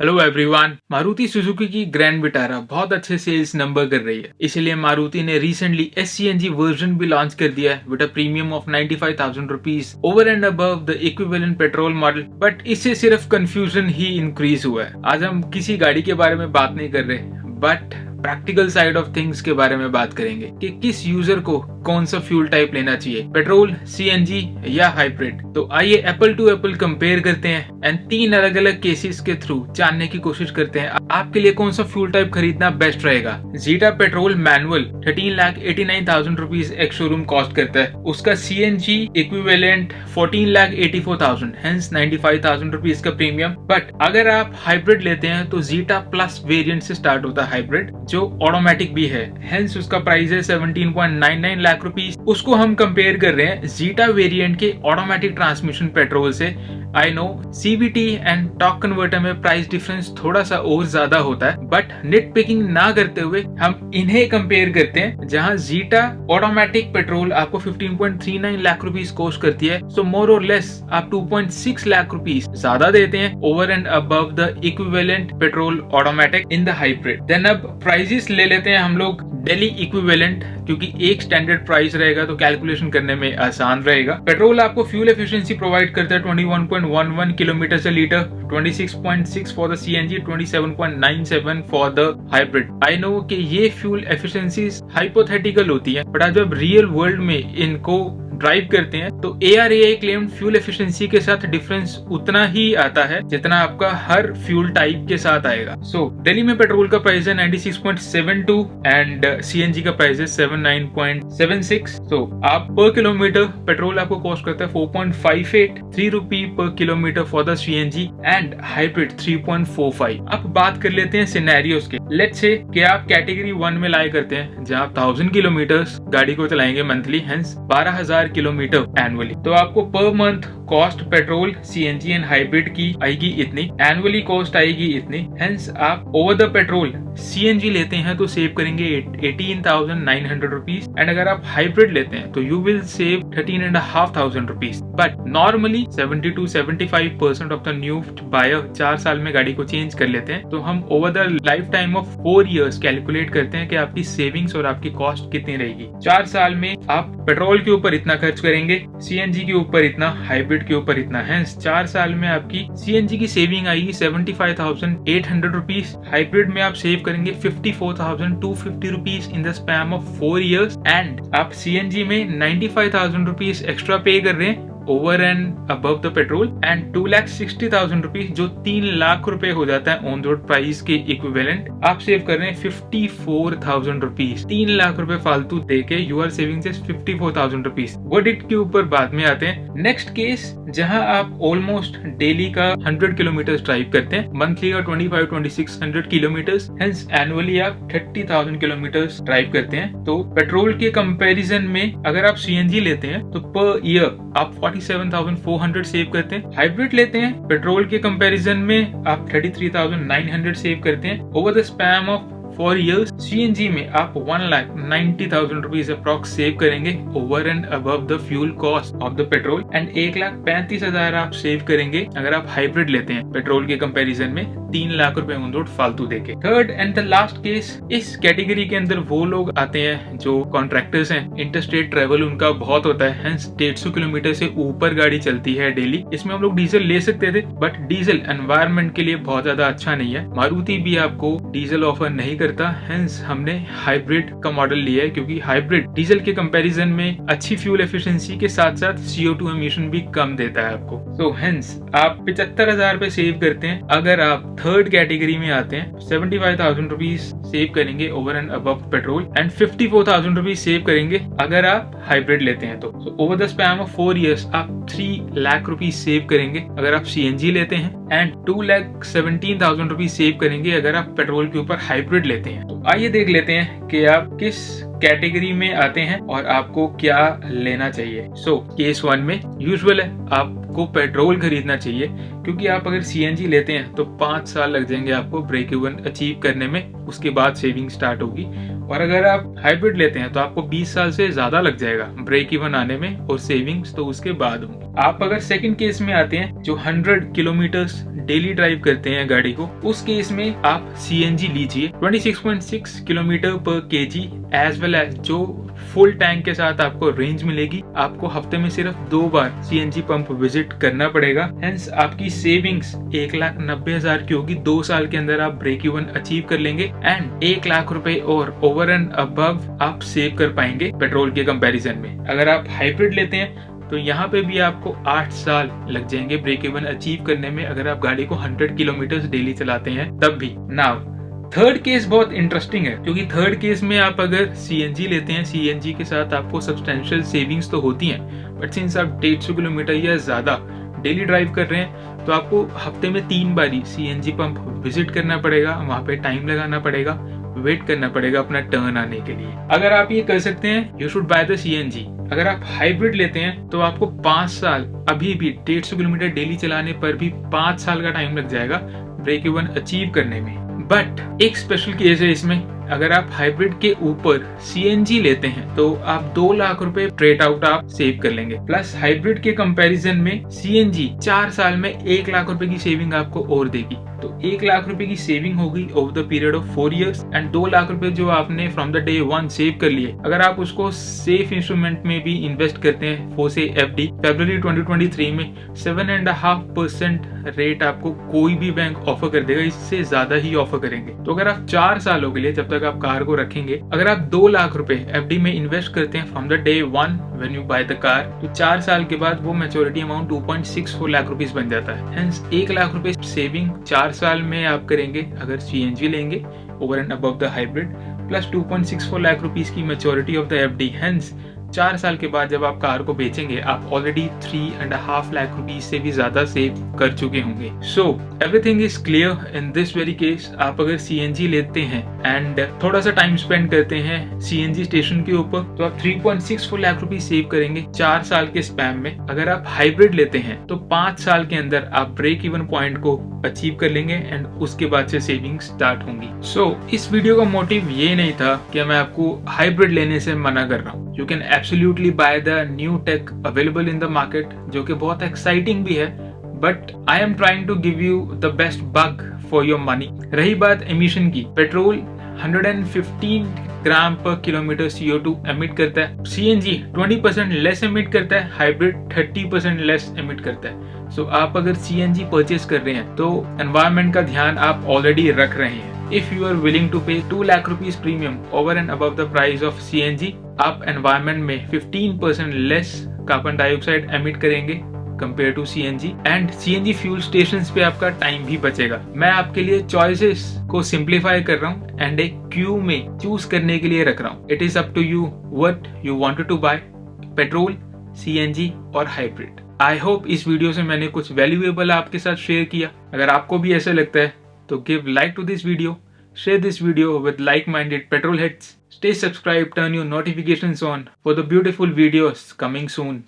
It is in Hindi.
हेलो एवरीवन, मारुति सुजुकी की ग्रैंड विटारा बहुत अच्छे सेल्स नंबर कर रही है। इसलिए मारुति ने रिसेंटली SCNG वर्जन भी लॉन्च कर दिया है with a premium of 95,000 rupees over and above the equivalent petrol model. But इससे सिर्फ कंफ्यूजन ही इंक्रीज हुआ है। आज हम किसी गाड़ी के बारे में बात नहीं कर रहे, but practical side of things के बारे में बात करेंगे कि किस यूजर को कौन सा फ्यूल टाइप लेना चाहिए, पेट्रोल, CNG या हाइब्रिड। तो आइए एप्पल टू एप्पल कंपेयर करते हैं एंड 3 अलग अलग केसेस के थ्रू जानने की कोशिश करते हैं आपके लिए कौन सा फ्यूल टाइप खरीदना बेस्ट रहेगा। जीटा पेट्रोल मैनुअल 13,89,000 रुपीज एक शोरूम कॉस्ट करता है। उसका CNG इक्विवेलेंट 14,84,000, हेंस 95,000 रुपीज का प्रीमियम। बट अगर आप हाइब्रिड लेते हैं तो जीटा प्लस वेरिएंट से स्टार्ट होता है हाइब्रिड, जो ऑटोमेटिक भी है, हेंस उसका प्राइस है 17.99 लाख रुपीस। उसको हम कंपेयर कर रहे हैं जीटा वेरिएंट के ऑटोमेटिक ट्रांसमिशन पेट्रोल से। I know CVT and torque converter में प्राइस डिफरेंस थोड़ा सा और ज्यादा होता है, बट नेट पिकिंग ना करते हुए हम इन्हें कंपेयर करते हैं, जहां जीटा ऑटोमेटिक पेट्रोल आपको 15.39 लाख रुपीस कॉस्ट करती है। सो मोर और लेस आप 2.6 लाख रुपीस ज्यादा देते हैं over and above the equivalent petrol automatic in the hybrid. Then अब प्राइसेस ले लेते हैं हम लोग दिल्ली इक्विवेलेंट, क्योंकि एक स्टैंडर्ड प्राइस रहेगा तो कैलकुलेशन करने में आसान रहेगा। पेट्रोल आपको फ्यूल एफिशिएंसी प्रोवाइड करता है 21.11 किलोमीटर से litre, 26.6 for the CNG, 27.97 for the hybrid. I know कि ये फ्यूल एफिशिएंसीज हाइपोथेटिकल होती है, बट आज जब रियल वर्ल्ड में इनको ड्राइव करते हैं तो ARAI क्लेम्ड फ्यूल एफिशिएंसी के साथ डिफरेंस उतना ही आता है जितना आपका हर फ्यूल टाइप के साथ आएगा। सो दिल्ली में पेट्रोल का प्राइस है 96.72 एंड CNG का प्राइस है 79.76। तो आप पर किलोमीटर पेट्रोल आपको कॉस्ट करता है 4.58, 3 रुपी पर kilometre for the CNG and hybrid 3.45। अब बात कर लेते हैं सिनेरियोस के। लेट्स से कि आप कैटेगरी 1 में लाया करते हैं, जहां आप 1000 किलोमीटर गाड़ी को चलाएंगे मंथली, हेंस 12,000 किलोमीटर एनुअली। तो आपको per month cost petrol, CNG and hybrid की आएगी इतनी, एनुअली कॉस्ट आएगी इतनी। हेंस आप ओवर द पेट्रोल CNG लेते हैं तो सेव करेंगे 18,900 रुपीज, एंड अगर आप हाइब्रिड लेते हैं तो you will save 13,500 rupees. But normally 70 to 75% of the new buyer 4 साल में गाड़ी को चेंज कर लेते हैं। तो हम over the life time of 4 years calculate करते हैं कि आपकी सेविंग्स और आपकी कॉस्ट कितनी रहेगी। 4 साल में आप पेट्रोल के ऊपर इतना खर्च करेंगे, CNG के ऊपर इतना, हाइब्रिड के ऊपर इतना। हेंस 4 साल में आपकी CNG की सेविंग आएगी 75,800 रुपीज, हाइब्रिड में आप सेव करेंगे 54,250 rupees in the span of 4 years, and आप CNG में 95,000 रुपीज एक्स्ट्रा पे कर रहे हैं over and above the petrol, and 2,60,000 rupees, जो 3 लाख रुपए हो जाता है ऑन रोड प्राइस के इक्विवेलेंट, आप सेव कर रहे हैं 54,000 रुपीज। 3 लाख रुपए फालतू देके you are saving just 54,000 rupees. Verdict के ऊपर बाद में आते हैं। नेक्स्ट केस, जहां आप ऑलमोस्ट डेली का 100 किलोमीटर ड्राइव करते हैं, मंथली का 25-2600 किलोमीटर, हेंस एनुअली आप 30,000 किलोमीटर ड्राइव करते हैं। तो पेट्रोल के कंपैरिजन में अगर आप CNG लेते हैं तो पर ईयर आप 47,400 सेव करते हैं। हाइब्रिड लेते हैं, पेट्रोल के कंपैरिजन में आप 33,900 सेव करते हैं over the span of 4 years। CNG में आप 1,90,000 रुपीज अप्रॉक्स सेव करेंगे over and above the fuel cost of the petrol, and 1,35,000 आप सेव करेंगे अगर आप हाइब्रिड लेते हैं पेट्रोल के कंपैरिजन में 3 लाख रुपए ऑन रोड फालतू देके। Third and the last case, इस कैटेगरी के अंदर वो लोग आते हैं जो कॉन्ट्रैक्टर्स हैं, इंटरस्टेट ट्रेवल उनका बहुत होता है, हेंस 150 किलोमीटर से ऊपर गाड़ी चलती है डेली। इसमें हम लोग डीजल ले सकते थे, बट डीजल एनवायरमेंट के लिए बहुत ज्यादा अच्छा नहीं है। मारुति भी आपको डीजल ऑफर नहीं करता, हेंस हमने हाइब्रिड का मॉडल लिया है, क्योंकि हाइब्रिड डीजल के कंपैरिजन में अच्छी फ्यूल एफिशिएंसी के साथ साथ CO2 एमिशन भी कम देता है आपको। सो हेंस आप 75,000 पे सेव करते हैं। अगर आप थर्ड कैटेगरी में आते हैं, 75,000 रुपीज सेव करेंगे over and above petrol, and 54,000 rupees save करेंगे अगर आप हाइब्रिड लेते हैं। तो over the span of 4 years आप 3 लाख रुपीज सेव करेंगे अगर आप CNG लेते हैं, एंड 2,17,000 रुपीज सेव करेंगे अगर आप पेट्रोल के ऊपर हाइब्रिड लेते हैं। तो आइए देख लेते हैं कि आप किस कैटेगरी में आते हैं और आपको क्या लेना चाहिए। सो केस 1 में यूजुअल है, आप आपको पेट्रोल खरीदना चाहिए, क्योंकि आप अगर सीएनजी लेते हैं तो 5 साल लग जाएंगे आपको ब्रेक इवन अचीव करने में, उसके बाद सेविंग स्टार्ट होगी। और अगर आप हाइब्रिड लेते हैं तो आपको 20 साल से ज्यादा लग जाएगा ब्रेक इवन आने में, और सेविंग्स तो उसके बाद होंगी। आप अगर सेकंड केस में आते हैं, जो 100 किलोमीटर्स डेली ड्राइव करते हैं गाड़ी को, उस केस में आप सीएनजी लीजिए 26.6 किलोमीटर पर केजी, एज वेल एज जो फुल टैंक के साथ आपको रेंज मिलेगी। आपको हफ्ते में सिर्फ 2 बार सीएनजी पंप विजिट करना पड़ेगा। हेंस आपकी सेविंग्स 1,90,000 की होगी। 2 साल के अंदर आप ब्रेक इवन अचीव कर लेंगे एंड 1 लाख रुपए और ओवर एंड अबव आप सेव कर पाएंगे पेट्रोल के कंपैरिजन में। अगर आप हाइब्रिड लेते हैं तो यहाँ पे भी आपको 8 साल लग जाएंगे ब्रेक इवन अचीव करने में, अगर आप गाड़ी को 100 किलोमीटर डेली चलाते हैं तब भी। नाउ थर्ड केस बहुत इंटरेस्टिंग है, क्योंकि थर्ड केस में आप अगर सीएनजी लेते हैं, सीएनजी के साथ आपको सब्सटेंशियल सेविंग्स तो होती हैं, बट सिंस आप 150 किलोमीटर या ज्यादा डेली ड्राइव कर रहे हैं तो आपको हफ्ते में 3 बारी सीएनजी पंप विजिट करना पड़ेगा, वहां पे टाइम लगाना पड़ेगा, वेट करना पड़ेगा अपना टर्न आने के लिए। अगर आप ये कर सकते हैं, you should by the CNG. अगर आप हाइब्रिड लेते हैं तो आपको 5 साल, अभी भी 150 किलोमीटर डेली चलाने पर भी 5 साल का टाइम लग जाएगा ब्रेक इवन अचीव करने में। बट एक स्पेशल केस है इसमें, अगर आप हाइब्रिड के ऊपर सीएनजी लेते हैं तो आप 2 लाख रुपए स्ट्रेट आउट आप सेव कर लेंगे। प्लस हाइब्रिड के कंपैरिजन में सीएनजी 4 साल में 1 लाख रुपए की सेविंग आपको और देगी। तो 1 लाख रुपए की सेविंग होगी over the period of 4 years, and 2 lakh रुपए जो आपने फ्रॉम द डे 1 सेव कर लिए, अगर आप उसको सेफ इंस्ट्रूमेंट में भी इन्वेस्ट करते हैं, फोसे एफडी, फरवरी 2023 में 7.5% रेट आपको कोई भी बैंक ऑफर कर देगा, इससे ज्यादा ही ऑफर करेंगे। तो अगर आप 4 सालों के लिए, जब तक आप कार को रखेंगे, अगर आप 2 लाख रुपए एफडी में इन्वेस्ट करते हैं from the day 1 when you by the car, तो 4 साल के बाद वो मैच्योरिटी अमाउंट 2.64 लाख रुपीस बन जाता है। हेंस 1 लाख रुपए सेविंग 4 साल में आप करेंगे अगर सीएनजी लेंगे over and above the hybrid, plus 2.64 lakh rupees की maturity of the FD. Hence 4 साल के बाद जब आप कार को बेचेंगे, आप ऑलरेडी 3.5 लाख रुपीस से भी ज्यादा सेव कर चुके होंगे। So everything is clear in this very case. आप अगर सीएनजी लेते हैं एंड थोड़ा सा टाइम स्पेंड करते हैं सीएनजी स्टेशन के ऊपर, तो आप 3.64 लाख रुपीस सेव करेंगे 4 साल के स्पैम में। अगर आप हाइब्रिड लेते हैं तो 5 साल के अंदर आप ब्रेक इवन पॉइंट को अचीव कर लेंगे एंड उसके बाद से सेविंग स्टार्ट होंगी। सो इस वीडियो का मोटिव ये नहीं था कि मैं आपको हाइब्रिड लेने से मना कर रहा हूँ। You can absolutely buy the new tech available in the market, जो कि बहुत एक्साइटिंग भी है, but I am trying to give you the best buck for your money. रही बात एमिशन की, पेट्रोल 115 ग्राम पर किलोमीटर CO2 एमिट करता है, सीएनजी 20% लेस एमिट करता है, हाइब्रिड 30% लेस एमिट करता है। सो आप अगर सीएनजी परचेस कर रहे हैं तो एनवायरमेंट का ध्यान आप ऑलरेडी रख रहे हैं। If you are willing to pay 2 lakh rupees premium over and above the price of CNG, आप एनवायरमेंट में 15% लेस कार्बन डाइऑक्साइड एमिट करेंगे कंपेयर टू CNG, एंड CNG फ्यूल स्टेशंस पे आपका टाइम भी बचेगा। मैं आपके लिए चॉइसेस को सिंप्लीफाई कर रहा हूँ एंड एक क्यू में चूज करने के लिए रख रहा हूँ। It is up to you what you wanted to buy, petrol, CNG और हाइब्रिड। आई होप इस वीडियो से मैंने कुछ वैल्यूएबल आपके साथ शेयर किया। अगर आपको भी ऐसा लगता है तो give like to this video, share this video with like-minded petrol heads, stay subscribed, turn your notifications on for the beautiful videos coming soon.